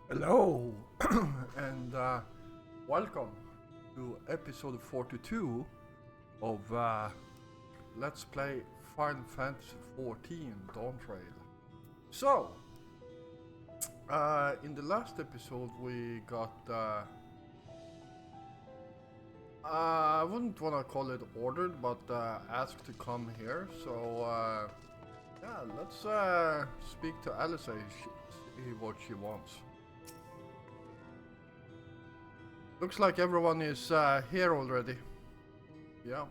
Hello, and welcome to episode 42 of Let's Play Final Fantasy XIV Dawn Trail. So, in the last episode we got, I wouldn't want to call it ordered, but asked to come here. So, yeah, let's speak to Alice, see what she wants. Looks like everyone is here already. Yeah.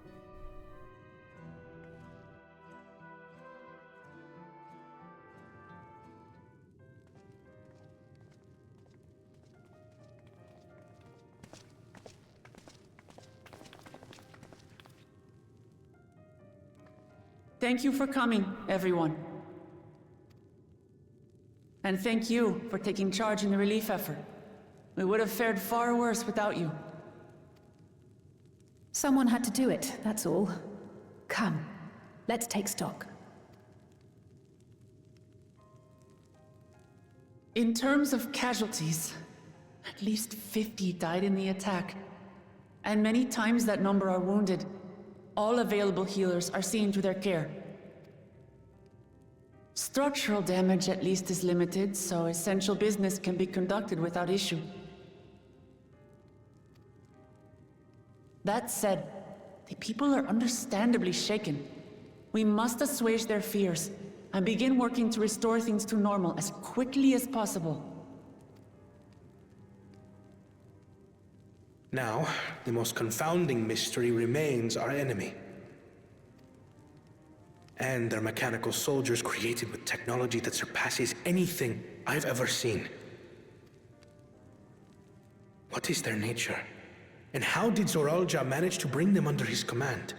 Thank you for coming, everyone. And thank you for taking charge in the relief effort. We would have fared far worse without you. Someone had to do it, that's all. Come, let's take stock. In terms of casualties, at least 50 died in the attack. And many times that number are wounded. All available healers are seen to their care. Structural damage at least is limited, so essential business can be conducted without issue. That said, the people are understandably shaken. We must assuage their fears and begin working to restore things to normal as quickly as possible. Now, the most confounding mystery remains our enemy. And their mechanical soldiers created with technology that surpasses anything I've ever seen. What is their nature? And how did Zoralja manage to bring them under his command?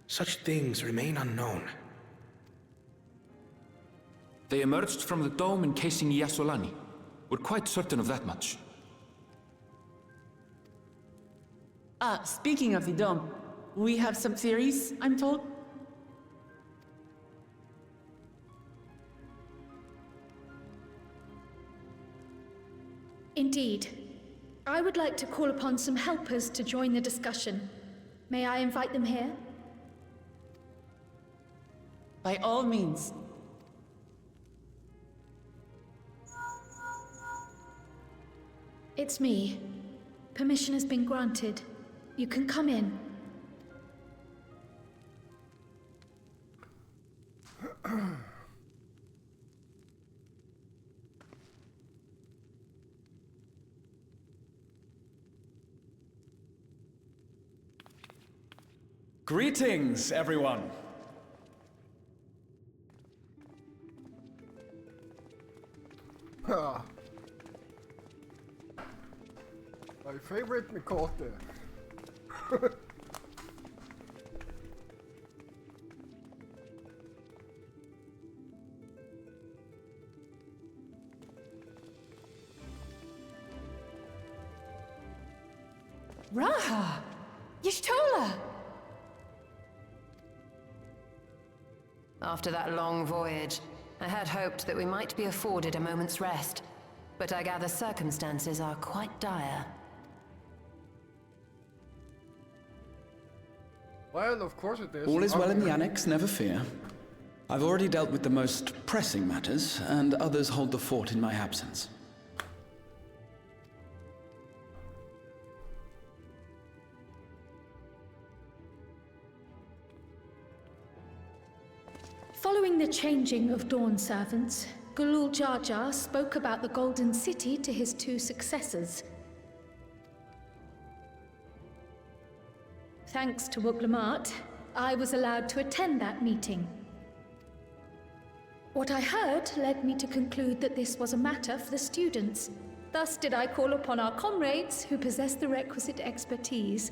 Such things remain unknown. They emerged from the dome encasing Yasolani. We're quite certain of that much. Speaking of the dome, we have some theories, I'm told. Indeed. I would like to call upon some helpers to join the discussion. May I invite them here? By all means. It's me. Permission has been granted. You can come in. Greetings, everyone. Ah. My favorite Mikote. Raha! Y'shtola! After that long voyage, I had hoped that we might be afforded a moment's rest, but I gather circumstances are quite dire. Well, of course it is. All is well in the annex, never fear. I've already dealt with the most pressing matters, and others hold the fort in my absence. Following the changing of Dawn servants, Gulul Jar Jar spoke about the Golden City to his two successors. Thanks to Wuglamat, I was allowed to attend that meeting. What I heard led me to conclude that this was a matter for the students. Thus did I call upon our comrades who possess the requisite expertise.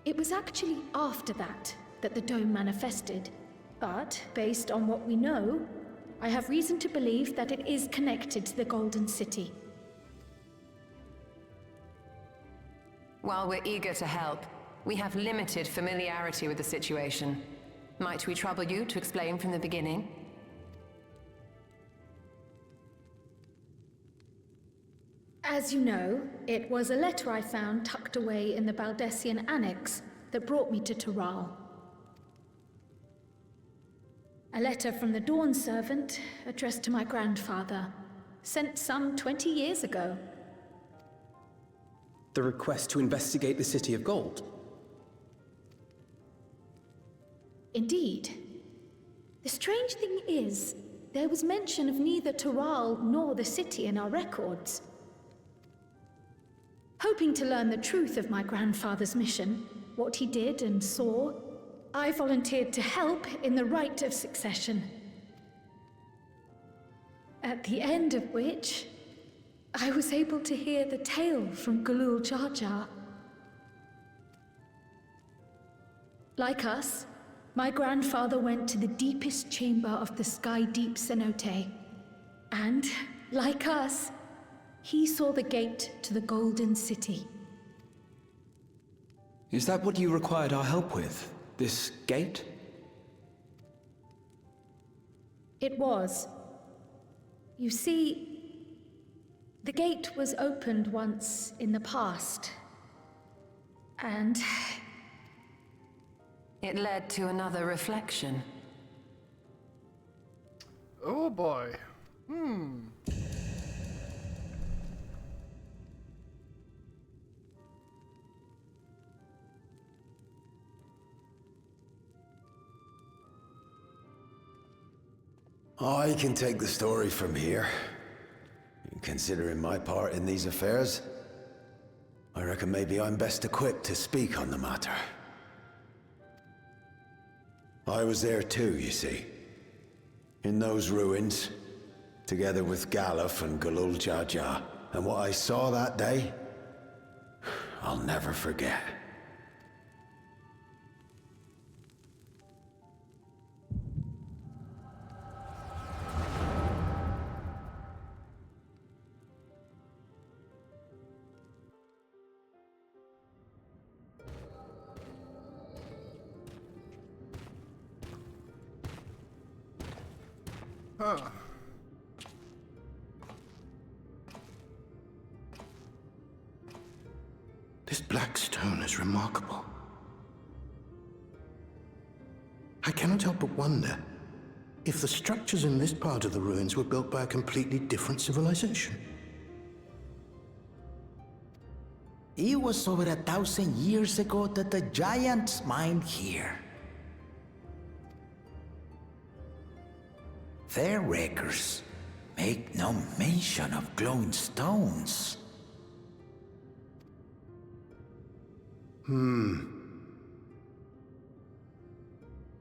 It was actually after that the dome manifested. But, based on what we know, I have reason to believe that it is connected to the Golden City. While we're eager to help, we have limited familiarity with the situation. Might we trouble you to explain from the beginning? As you know, it was a letter I found tucked away in the Baldessian Annex that brought me to Tural. A letter from the Dawn Servant, addressed to my grandfather, sent some 20 years ago. The request to investigate the City of Gold? Indeed. The strange thing is, there was mention of neither Tural nor the city in our records. Hoping to learn the truth of my grandfather's mission, what he did and saw, I volunteered to help in the rite of succession. At the end of which, I was able to hear the tale from Galul Jar Jar. Like us, my grandfather went to the deepest chamber of the Sky Deep cenote. And, like us, he saw the gate to the Golden City. Is that what you required our help with? This gate? It was. You see, the gate was opened once in the past. And it led to another reflection. Oh boy. I can take the story from here. Considering my part in these affairs, I reckon maybe I'm best equipped to speak on the matter. I was there too, you see. In those ruins, together with Galuf and Galul Jar Jar. And what I saw that day, I'll never forget. Huh. This black stone is remarkable. I cannot help but wonder if the structures in this part of the ruins were built by a completely different civilization. It was over 1,000 years ago that the giants mined here. Their records make no mention of glowing stones.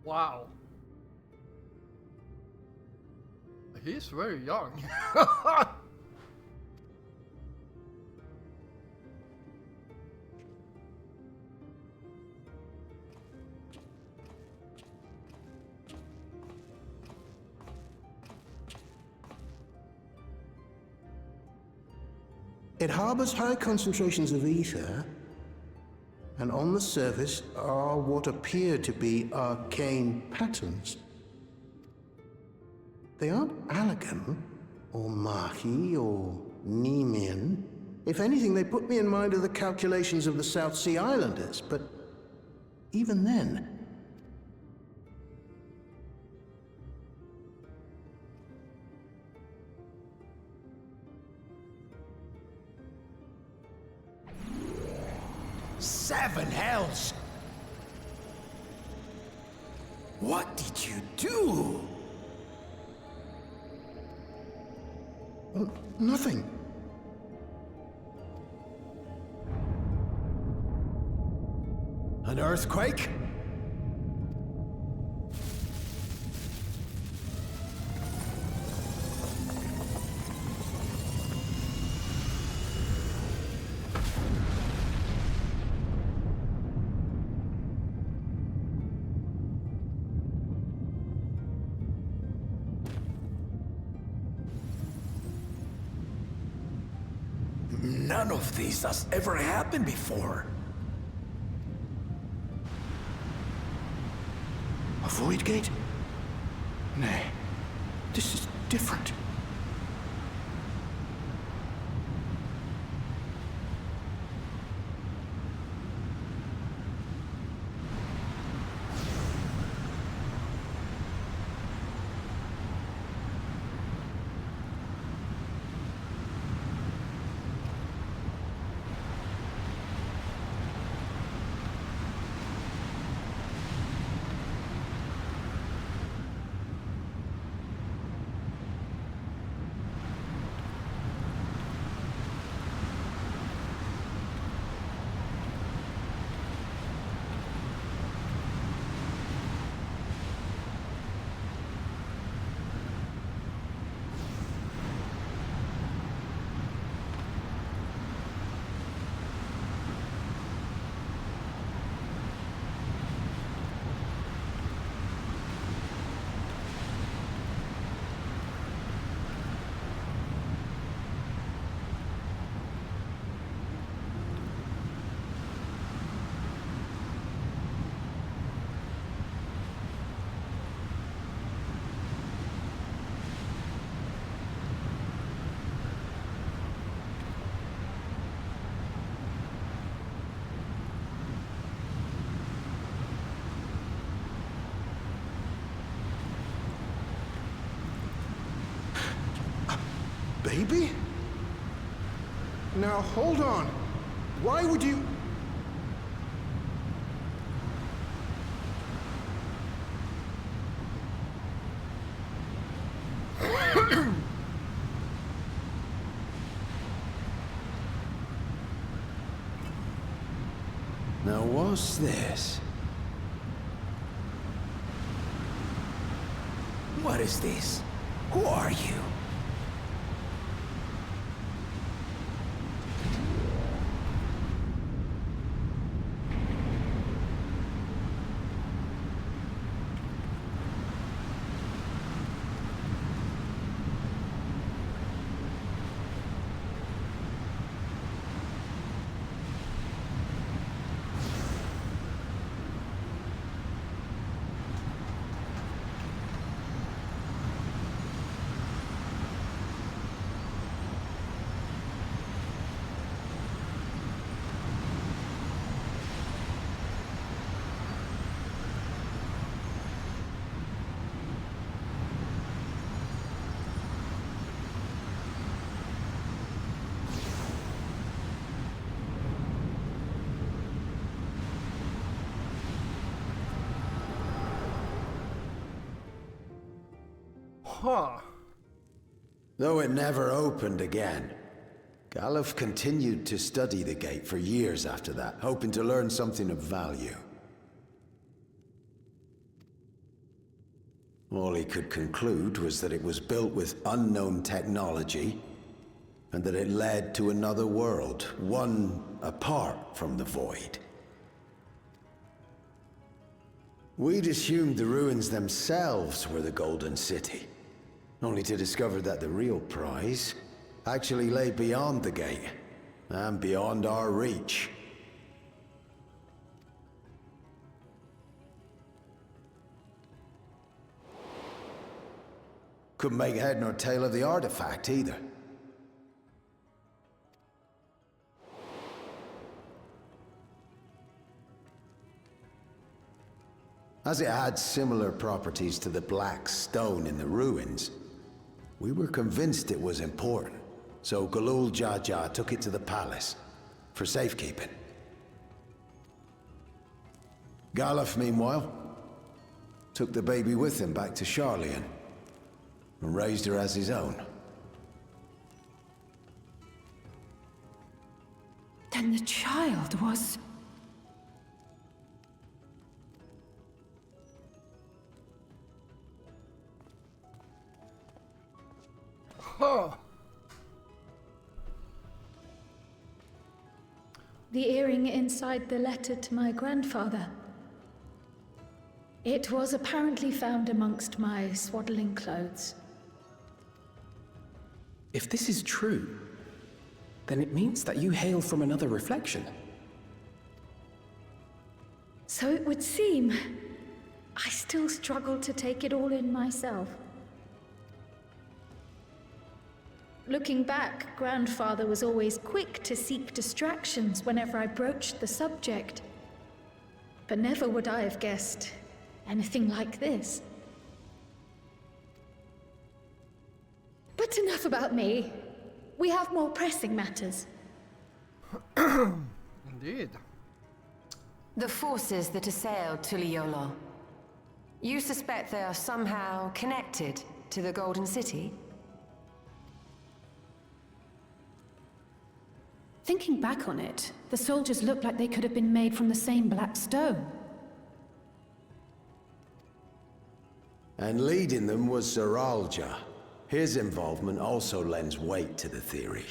Wow. He's very young. It harbors high concentrations of ether, and on the surface are what appear to be arcane patterns. They aren't Allagan, or Mahi, or Nemean. If anything, they put me in mind of the calculations of the South Sea Islanders, but even then... Seven hells! What did you do? Nothing. An earthquake? None of this has ever happened before. A void gate? Nay, this is different. baby? Now, hold on. Why would you... Now, what's this? What is this? Who are you? Huh. Though it never opened again, Galuf continued to study the gate for years after that, hoping to learn something of value. All he could conclude was that it was built with unknown technology, and that it led to another world, one apart from the Void. We'd assumed the ruins themselves were the Golden City, only to discover that the real prize actually lay beyond the gate, and beyond our reach. Couldn't make head nor tail of the artifact either. As it had similar properties to the black stone in the ruins, we were convinced it was important, so Galul Jaja took it to the palace for safekeeping. Galuf, meanwhile, took the baby with him back to Sharlayan and raised her as his own. Then the child was... Huh. The earring inside the letter to my grandfather. It was apparently found amongst my swaddling clothes. If this is true, then it means that you hail from another reflection. So it would seem. I still struggle to take it all in myself. Looking back, Grandfather was always quick to seek distractions whenever I broached the subject. But never would I have guessed anything like this. But enough about me. We have more pressing matters. Indeed. The forces that assailed Tuliyola. You suspect they are somehow connected to the Golden City? Thinking back on it, the soldiers looked like they could have been made from the same black stone. And leading them was Zeralja. His involvement also lends weight to the theory.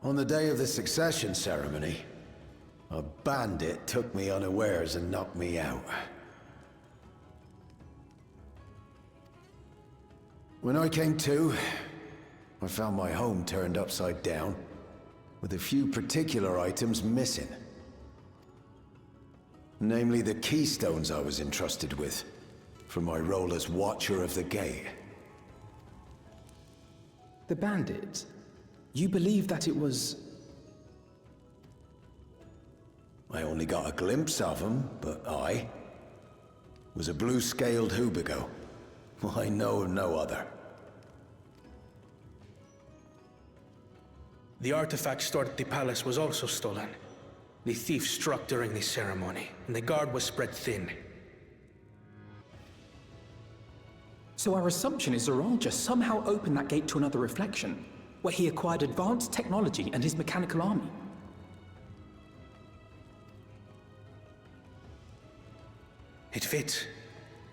On the day of the succession ceremony, a bandit took me unawares and knocked me out. When I came to, I found my home turned upside down, with a few particular items missing. Namely the keystones I was entrusted with, for my role as Watcher of the Gate. The bandit. You believe that it was... I only got a glimpse of him, but I was a blue-scaled hubigo. I know of no other. The artifact stored at the palace was also stolen. The thief struck during the ceremony, and the guard was spread thin. So our assumption is Zoralja somehow opened that gate to another reflection, where he acquired advanced technology and his mechanical army. It fits.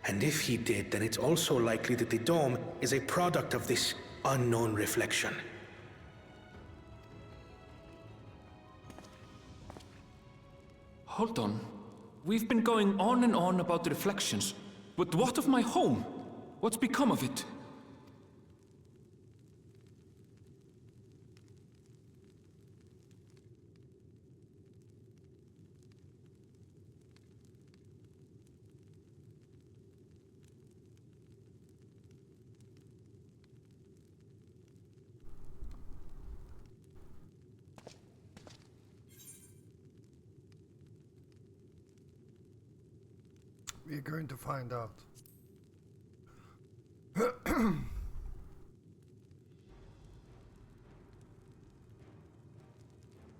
And if he did, then it's also likely that the dome is a product of this unknown reflection. Hold on. We've been going on and on about the reflections, but what of my home? What's become of it? We're going to find out.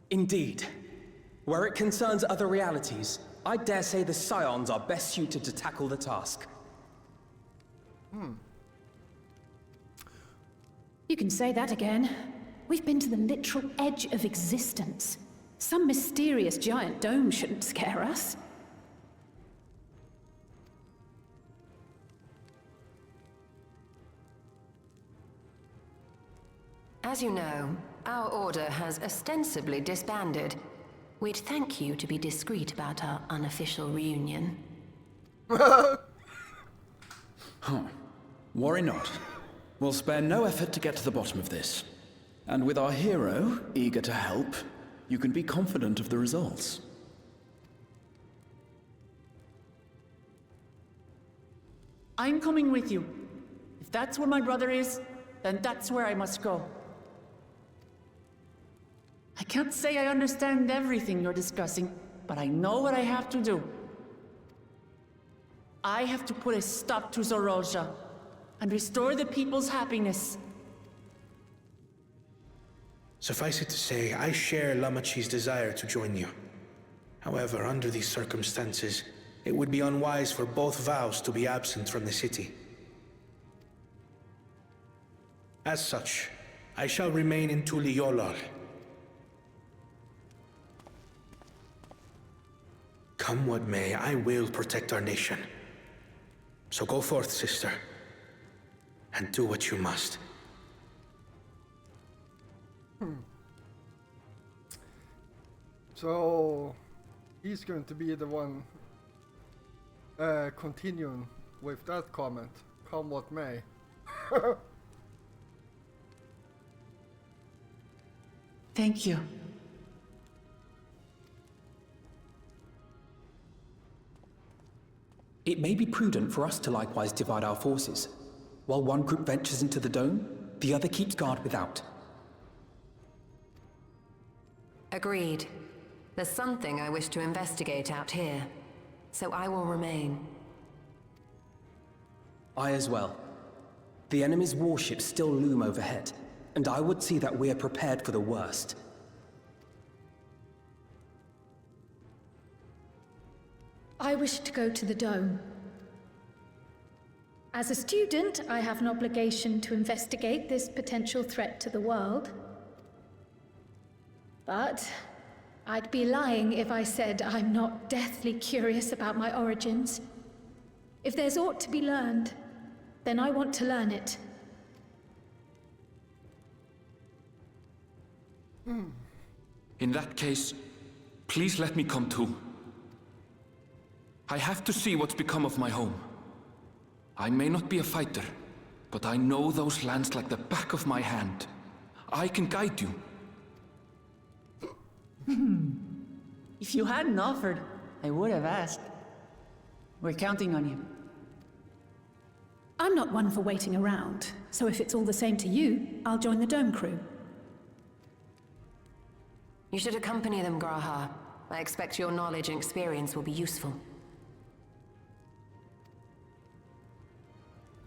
Indeed. Where it concerns other realities, I dare say the Scions are best suited to tackle the task. You can say that again. We've been to the literal edge of existence. Some mysterious giant dome shouldn't scare us. As you know, our order has ostensibly disbanded. We'd thank you to be discreet about our unofficial reunion. Worry not. We'll spare no effort to get to the bottom of this. And with our hero eager to help, you can be confident of the results. I'm coming with you. If that's where my brother is, then that's where I must go. I can't say I understand everything you're discussing, but I know what I have to do. I have to put a stop to Zoralja and restore the people's happiness. Suffice it to say, I share Lamachi's desire to join you. However, under these circumstances, it would be unwise for both vows to be absent from the city. As such, I shall remain in Tuliyollal. Come what may, I will protect our nation. So go forth, sister, and do what you must. So he's going to be the one continuing with that comment, come what may. Thank you. It may be prudent for us to likewise divide our forces. While one group ventures into the dome, the other keeps guard without. Agreed. There's something I wish to investigate out here, so I will remain. I as well. The enemy's warships still loom overhead, and I would see that we are prepared for the worst. I wish to go to the dome. As a student, I have an obligation to investigate this potential threat to the world. But I'd be lying if I said I'm not deathly curious about my origins. If there's aught to be learned, then I want to learn it. In that case, please let me come too. I have to see what's become of my home. I may not be a fighter, but I know those lands like the back of my hand. I can guide you. If you hadn't offered, I would have asked. We're counting on you. I'm not one for waiting around, so if it's all the same to you, I'll join the dome crew. You should accompany them, Graha. I expect your knowledge and experience will be useful.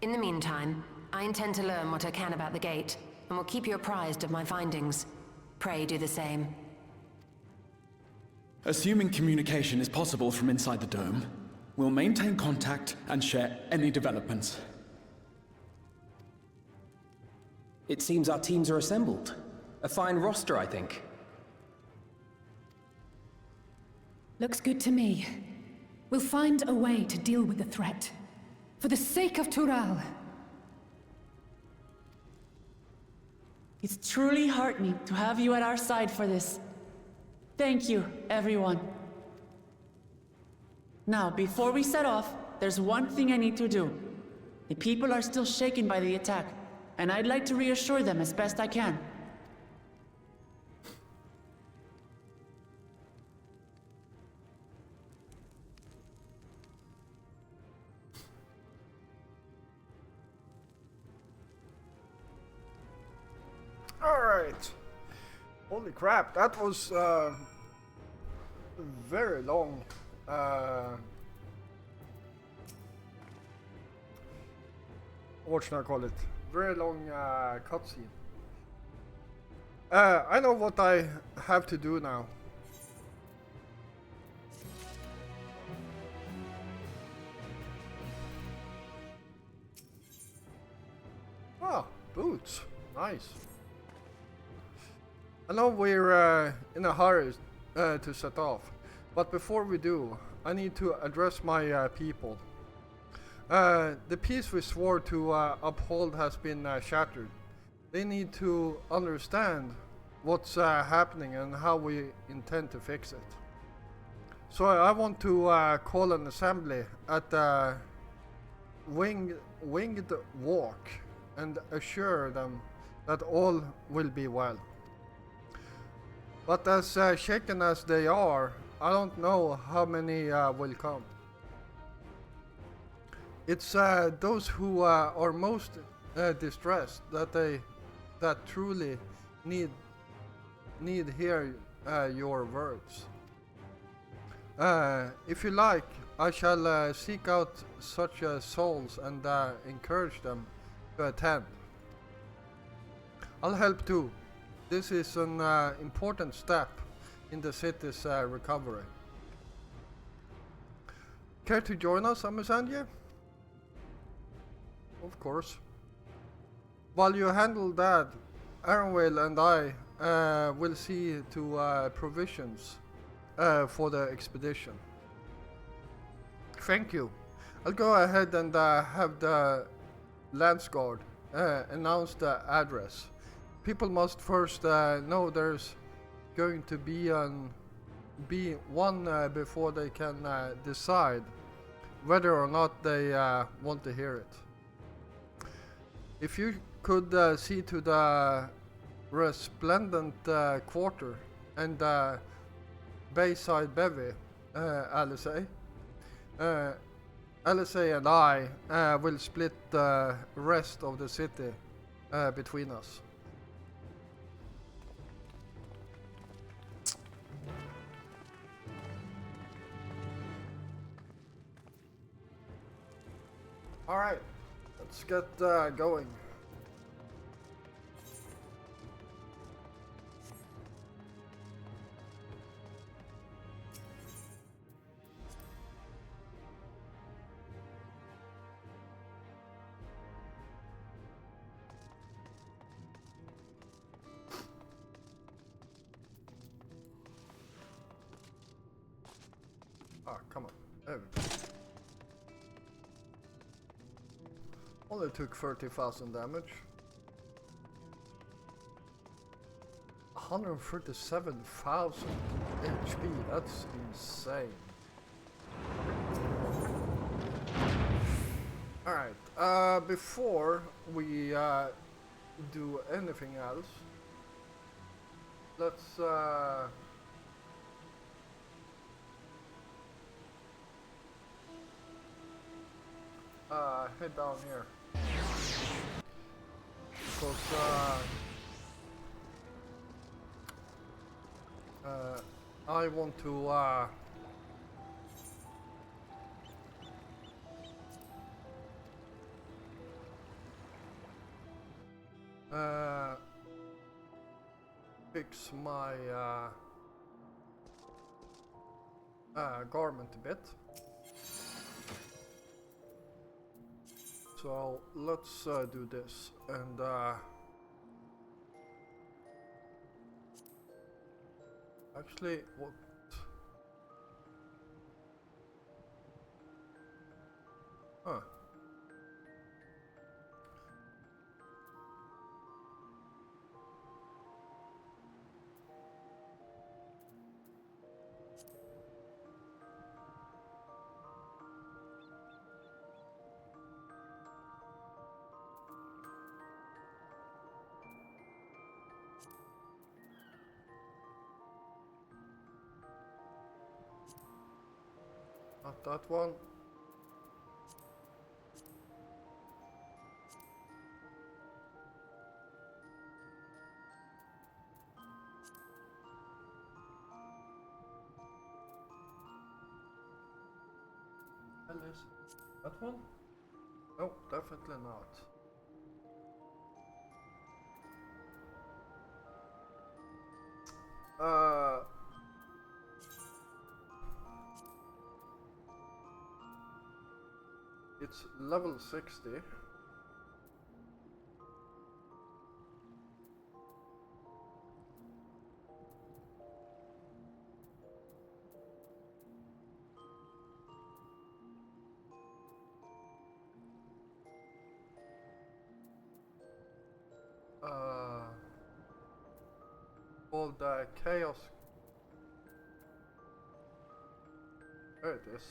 In the meantime, I intend to learn what I can about the gate, and will keep you apprised of my findings. Pray do the same. Assuming communication is possible from inside the dome, we'll maintain contact and share any developments. It seems our teams are assembled. A fine roster, I think. Looks good to me. We'll find a way to deal with the threat. For the sake of Tural. It's truly heartening to have you at our side for this. Thank you, everyone. Now, before we set off, there's one thing I need to do. The people are still shaken by the attack, and I'd like to reassure them as best I can. Alright. Holy crap, that was very long. What should I call it? Very long cutscene. I know what I have to do now. Ah, boots. Nice. I know we're in a hurry to set off, but before we do, I need to address my people. The peace we swore to uphold has been shattered. They need to understand what's happening and how we intend to fix it. So I want to call an assembly at the Winged Walk and assure them that all will be well. But as shaken as they are, I don't know how many will come. It's those who are most distressed that truly need hear your words. If you like, I shall seek out such souls and encourage them to attend. I'll help too. This is an important step in the city's recovery. Care to join us, Amisandje? Of course. While you handle that, Aaronwell and I will see to provisions for the expedition. Thank you. I'll go ahead and have the Lance Guard announce the address. People must first know there's going to be one before they can decide whether or not they want to hear it. If you could see to the resplendent quarter and Bayside Bevy, Alisay. Alisay and I will split the rest of the city between us. Alright, let's get going. Ah, come on. There we go. Only took 30,000 damage. 137,000 HP, that's insane. Alright, before we do anything else, let's head down here. Because I want to Fix my garment a bit. So let's do this and actually what? Huh. Not that one. Alice. That one? No, definitely not. It's level 60. All the chaos. There it is.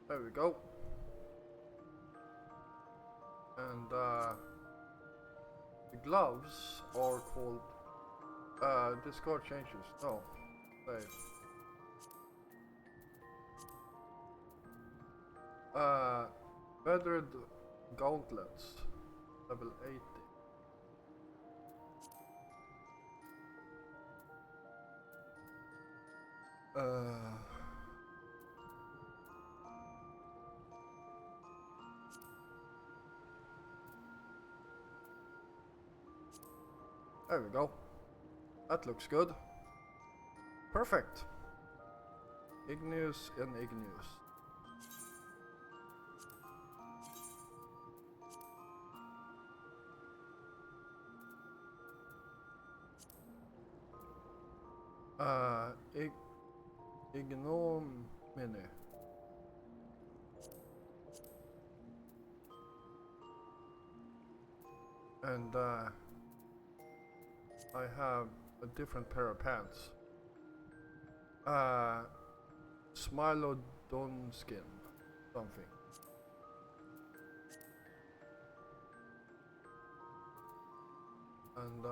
There we go. And the gloves are called discard changes. No, wait. Feathered gauntlets, level 80. There we go. That looks good. Perfect. Igneous and igneous. Ignominy. And I have a different pair of pants. Smilodonskin something. And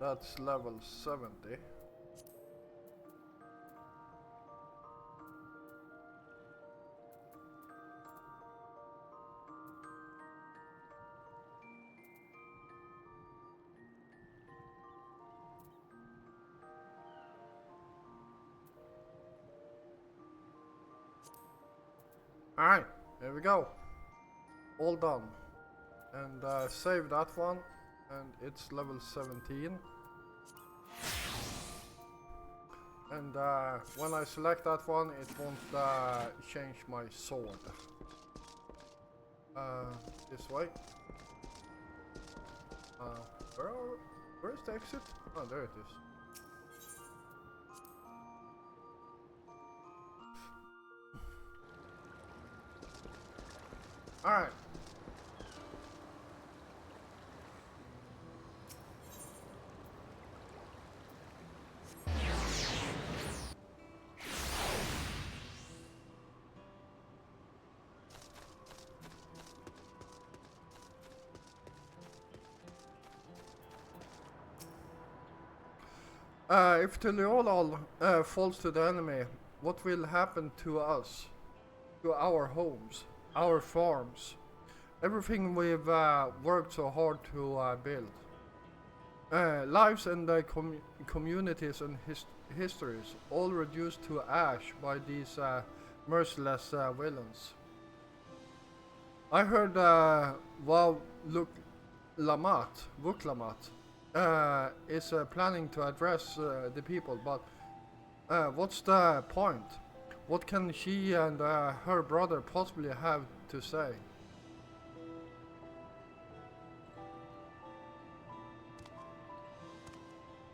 that's level 70. Alright, there we go. All done. And save that one. And it's level 17. And when I select that one, it won't change my sword. This way. Where's the exit? Oh, there it is. Alright. If Tuliolal falls to the enemy, what will happen to us? To our homes, our farms, everything we've worked so hard to build? Lives and communities and histories, all reduced to ash by these merciless villains. I heard Vuklamat, is planning to address the people, but what's the point? What can she and her brother possibly have to say?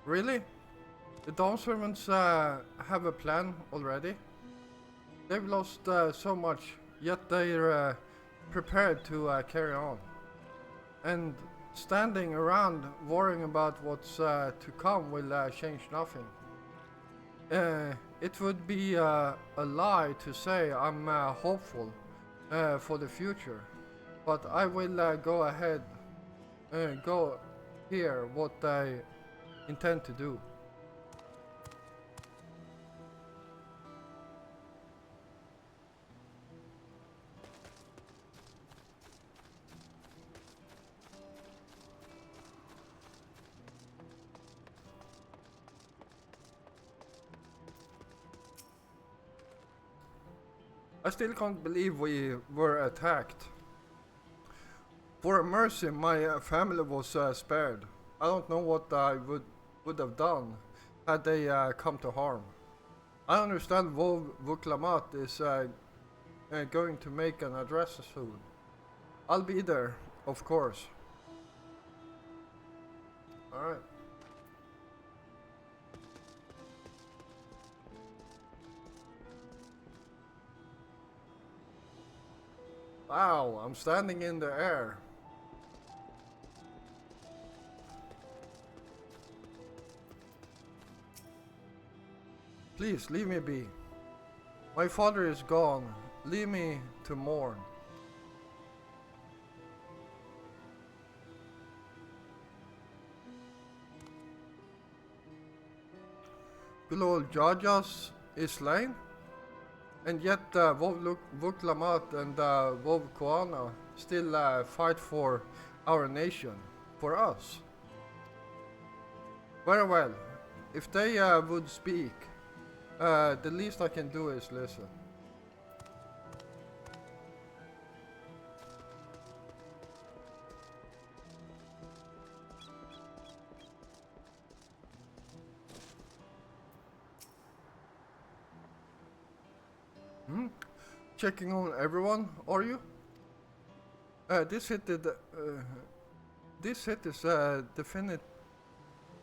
Really? The Dawn Servants have a plan already? They've lost so much, yet they're prepared to carry on. And standing around worrying about what's to come will change nothing. It would be a lie to say I'm hopeful for the future, but I will go ahead go here what I intend to do. I still can't believe we were attacked. For a mercy, my family was spared. I don't know what I would have done had they come to harm. I understand Vuklamat is going to make an address soon. I'll be there, of course. Alright. Wow, I'm standing in the air. Please, leave me be. My father is gone. Leave me to mourn. Gulol Jajas is slain? And yet Vuklamat and Koana still fight for our nation, for us. Very well. If they would speak, the least I can do is listen. Checking on everyone, are you? This hit is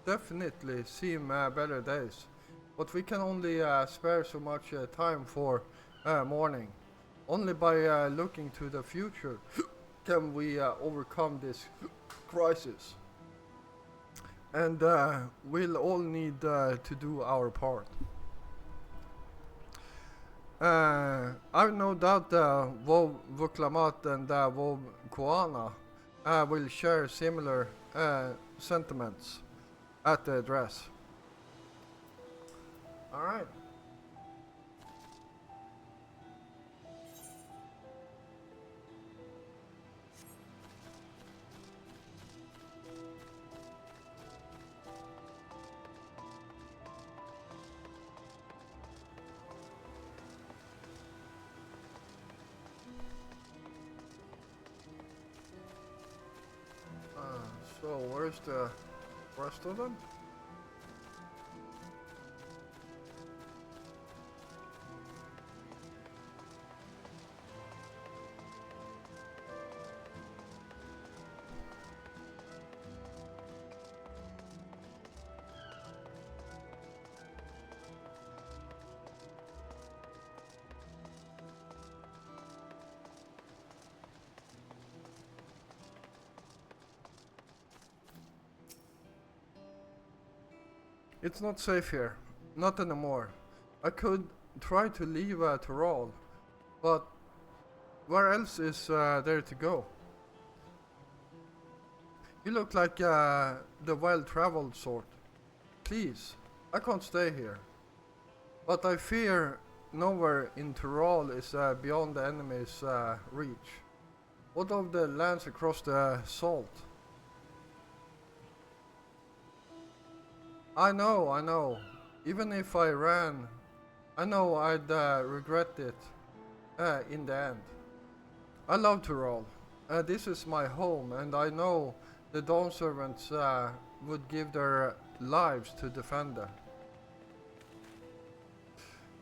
definitely seem better days, but we can only spare so much time for mourning. Only by looking to the future can we overcome this crisis. And we'll all need to do our part. I've no doubt Vuklamat and Koana will share similar sentiments at the address. Alright. So where's the rest of them? It's not safe here. Not anymore. I could try to leave Tyrol, but where else is there to go? You look like the well-traveled sort. Please, I can't stay here. But I fear nowhere in Tyrol is beyond the enemy's reach. What of the lands across the salt? I know. Even if I ran, I know I'd regret it in the end. I love to roll. This is my home, and I know the Dawn Servants would give their lives to defend it.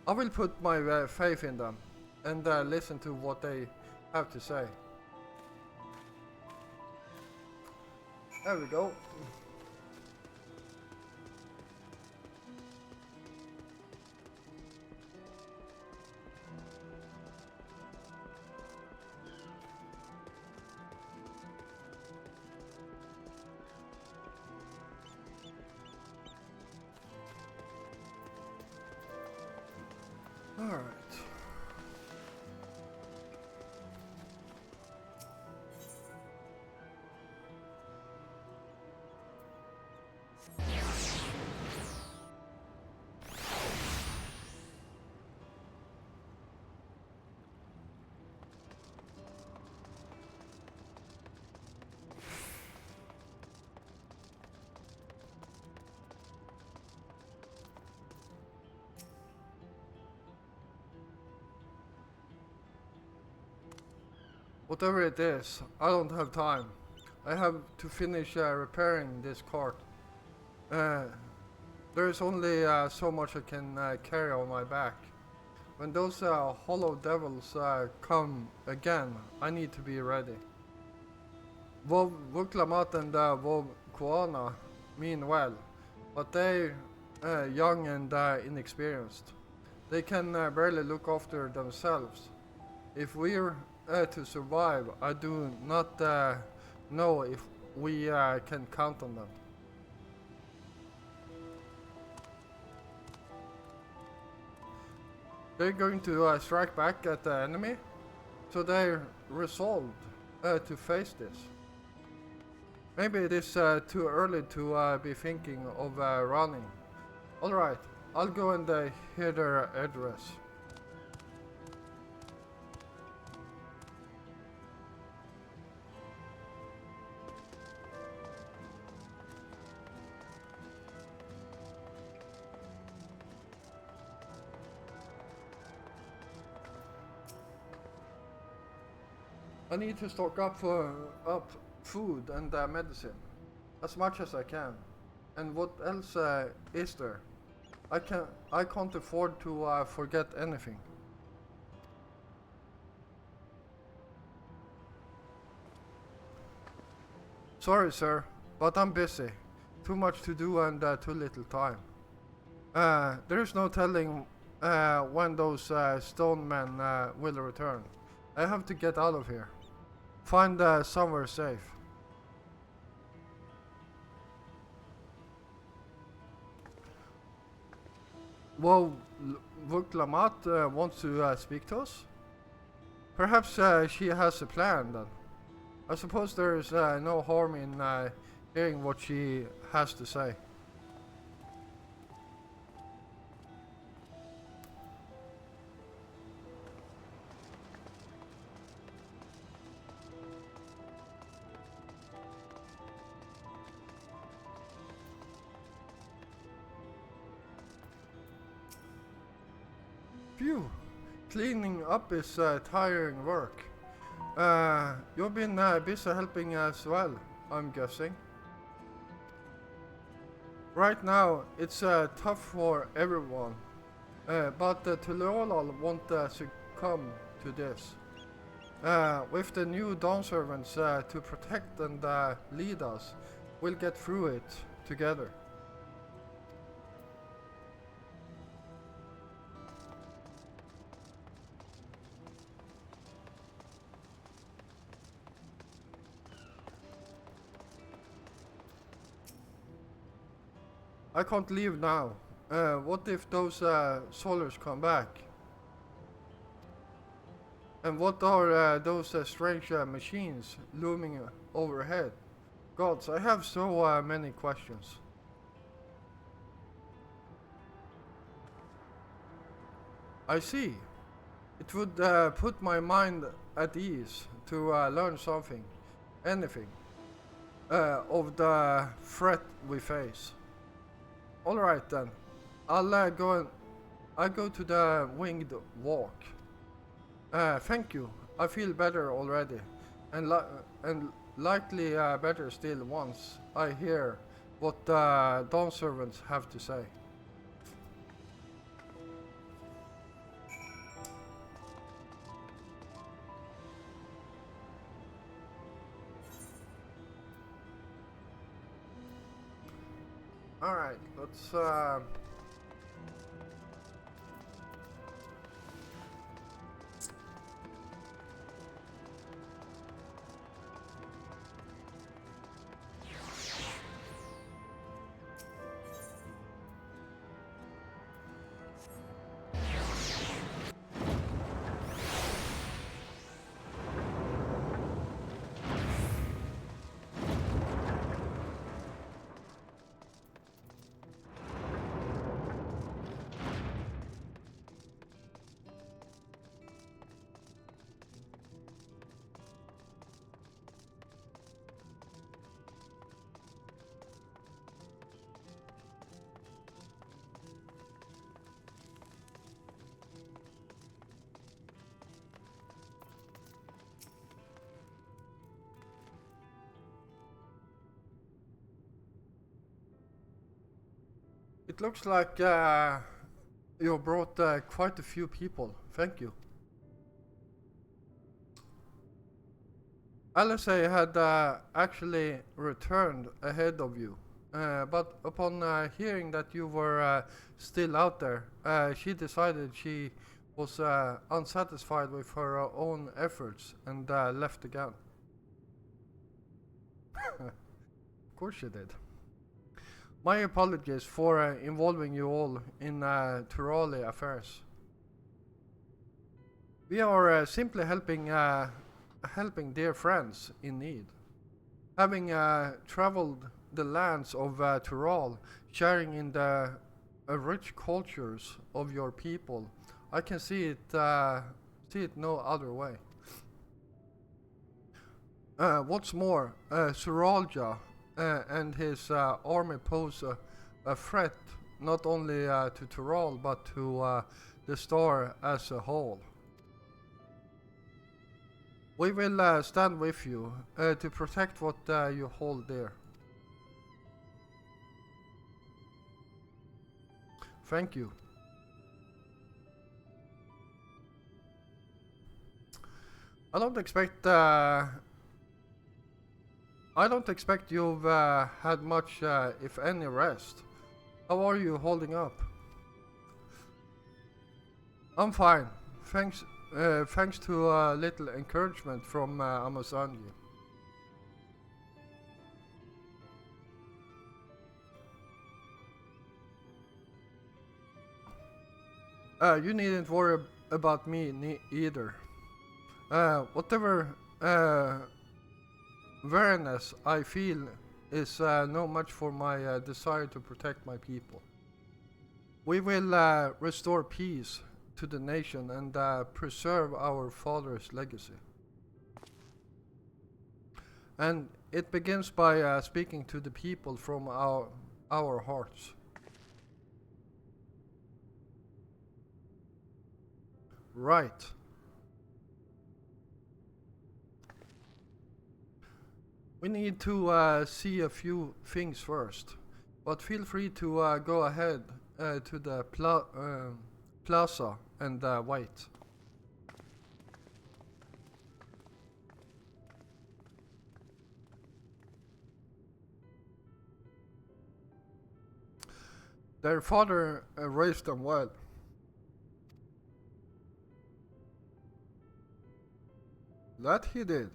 I will put my faith in them and listen to what they have to say. There we go. All right. Whatever it is, I don't have time. I have to finish repairing this cart. There is only so much I can carry on my back. When those hollow devils come again, I need to be ready. Vov Vuklamat and Vov Kuana mean well, but they young and inexperienced. They can barely look after themselves. If we're to survive, I do not know if we can count on them. They're going to strike back at the enemy, so they're resolved to face this. Maybe it is too early to be thinking of running. Alright, I'll go and hear their address. I need to stock up food and medicine, as much as I can. And what else is there? I can't afford to forget anything. Sorry, sir, but I'm busy. Too much to do and too little time. There is no telling when those stone men will return. I have to get out of here. Find somewhere safe. Well, Vuklamat wants to speak to us? Perhaps she has a plan then. I suppose there is no harm in hearing what she has to say. Phew, cleaning up is tiring work. You've been busy helping as well, I'm guessing. Right now, it's tough for everyone, but Tulola won't succumb to this. With the new Dawn Servants to protect and lead us, we'll get through it together. I can't leave now. What if those soldiers come back? And what are those strange machines looming overhead? Gods, I have so many questions. I see. It would put my mind at ease to learn something, anything, of the threat we face. Alright then. I'll go to the winged walk. Thank you. I feel better already. And likely better still once I hear what the dawn servants have to say. Alright, let's It looks like you brought quite a few people. Thank you. Alisei had actually returned ahead of you, but upon hearing that you were still out there, she decided she was unsatisfied with her own efforts and left again. Of course she did. My apologies for involving you all in Turali affairs. We are simply helping dear friends in need. Having traveled the lands of Tural, sharing in the rich cultures of your people, I can see it no other way. What's more, Suralja and his army pose a threat not only to Tural but to the star as a whole. We will stand with you to protect what you hold dear. Thank you. I don't expect you've had much, if any, rest. How are you holding up? I'm fine. Thanks to a little encouragement from Amazongi. You needn't worry about me either. Whatever weariness I feel is no match for my desire to protect my people. We will restore peace to the nation and preserve our father's legacy. And it begins by speaking to the people from our hearts. Right. We need to see a few things first, but feel free to go ahead to the plaza and wait. Their father raised them well. That he did.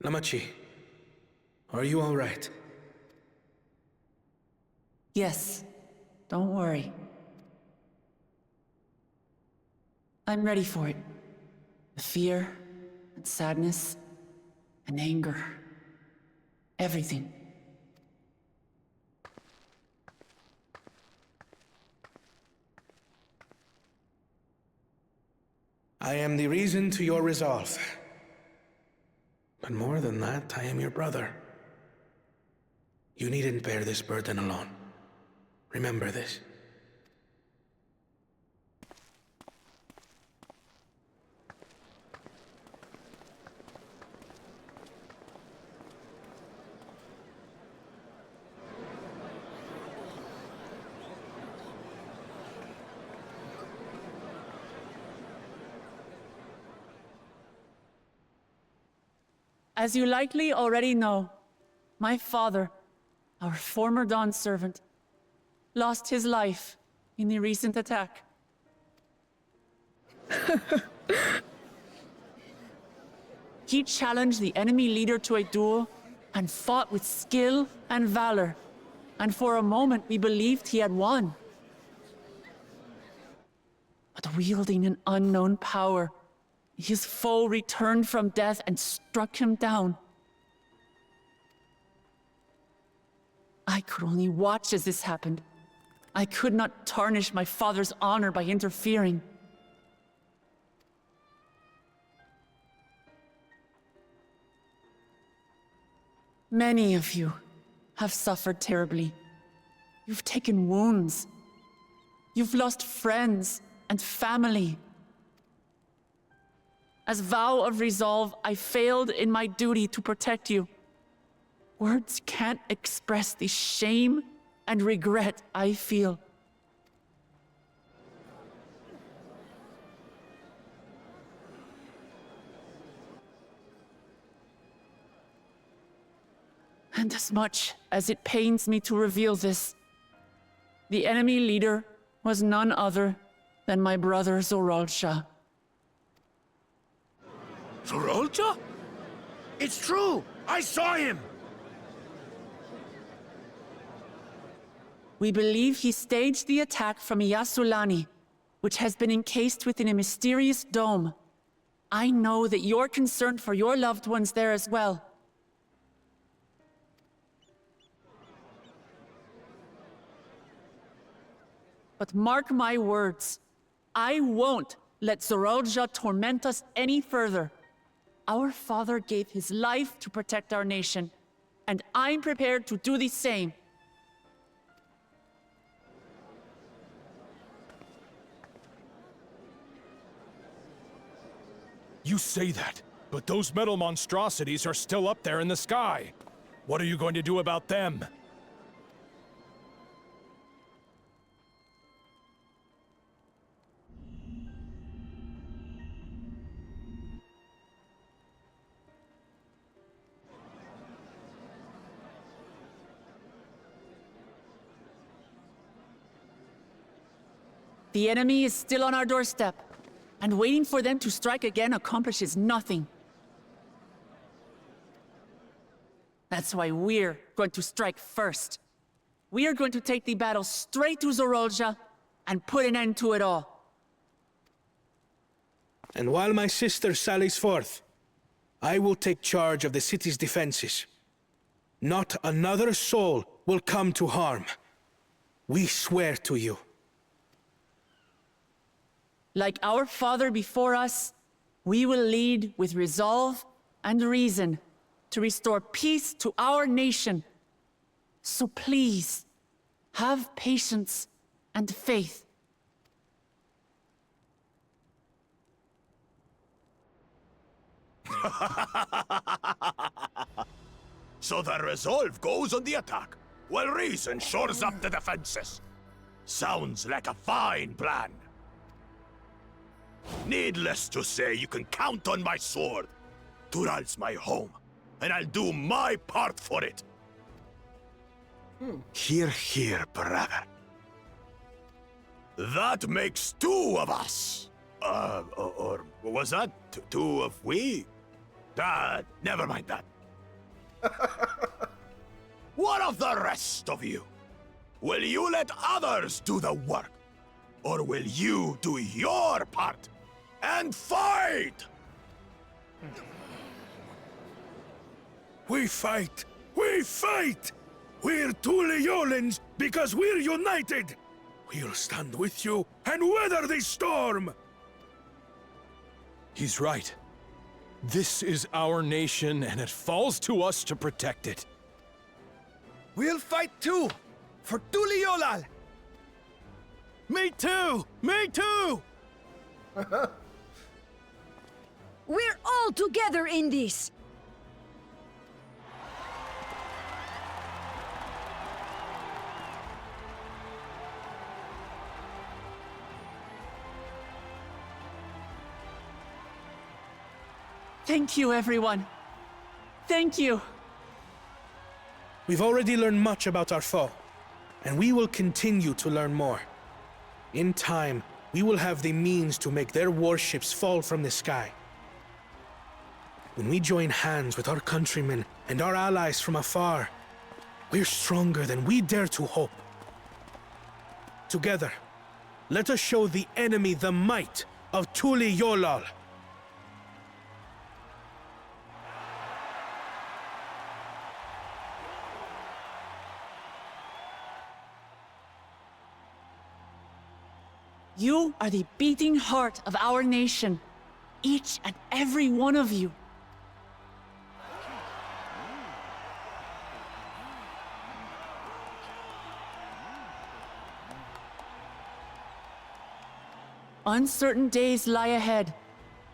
Lamachi, are you all right? Yes, don't worry. I'm ready for it. The fear, and sadness, and anger. Everything. I am the reason to your resolve. But more than that, I am your brother. You needn't bear this burden alone. Remember this. As you likely already know, my father, our former Dawn servant, lost his life in the recent attack. He challenged the enemy leader to a duel and fought with skill and valor, and for a moment we believed he had won. But wielding an unknown power, his foe returned from death and struck him down. I could only watch as this happened. I could not tarnish my father's honor by interfering. Many of you have suffered terribly. You've taken wounds. You've lost friends and family. As vow of resolve, I failed in my duty to protect you. Words can't express the shame and regret I feel. And as much as it pains me to reveal this, the enemy leader was none other than my brother Zoralsha. Zoralsha? It's true! I saw him! We believe he staged the attack from Yasulani, which has been encased within a mysterious dome. I know that you're concerned for your loved ones there as well. But mark my words, I won't let Zoralsha torment us any further. Our father gave his life to protect our nation, and I'm prepared to do the same. You say that, but those metal monstrosities are still up there in the sky. What are you going to do about them? The enemy is still on our doorstep, and waiting for them to strike again accomplishes nothing. That's why we're going to strike first. We are going to take the battle straight to Zoralsha and put an end to it all. And while my sister sallies forth, I will take charge of the city's defenses. Not another soul will come to harm. We swear to you. Like our father before us, we will lead with resolve and reason to restore peace to our nation. So please, have patience and faith. So the resolve goes on the attack, while reason shores up the defenses. Sounds like a fine plan. Needless to say, you can count on my sword. Tural's my home, and I'll do my part for it. Hear, hear, brother. That makes two of us. Or was that two of we? Never mind that. What of the rest of you? Will you let others do the work? Or will you do your part and fight? We fight! We fight! We're Tuliolans because we're united! We'll stand with you and weather this storm! He's right. This is our nation, and it falls to us to protect it. We'll fight too! For Tuliolal! Me too! Me too! We're all together in this! Thank you, everyone. Thank you. We've already learned much about our foe, and we will continue to learn more. In time, we will have the means to make their warships fall from the sky. When we join hands with our countrymen and our allies from afar, we're stronger than we dare to hope. Together, let us show the enemy the might of Tuliolal. You are the beating heart of our nation, each and every one of you. Uncertain days lie ahead,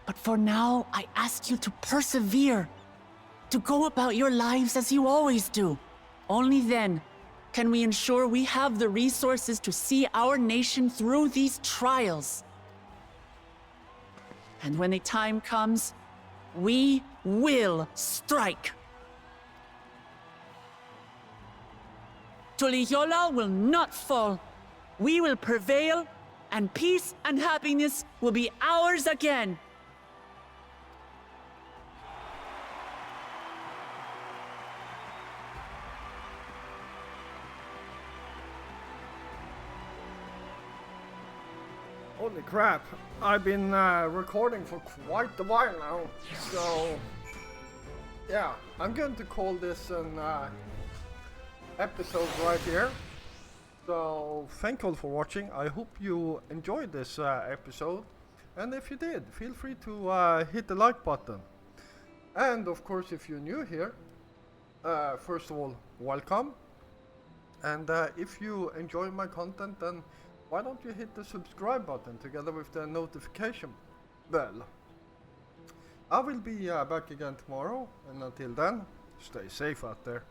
but for now, I ask you to persevere, to go about your lives as you always do. Only then can we ensure we have the resources to see our nation through these trials. And when the time comes, we will strike. Tuliyola will not fall. We will prevail, and peace and happiness will be ours again. Holy crap, I've been recording for quite a while now, so yeah, I'm going to call this an episode right here. So thank you all for watching. I hope you enjoyed this episode, and if you did, feel free to hit the like button. And of course, if you're new here, first of all, welcome. And if you enjoy my content, then why don't you hit the subscribe button together with the notification bell. I will be back again tomorrow, and until then, stay safe out there.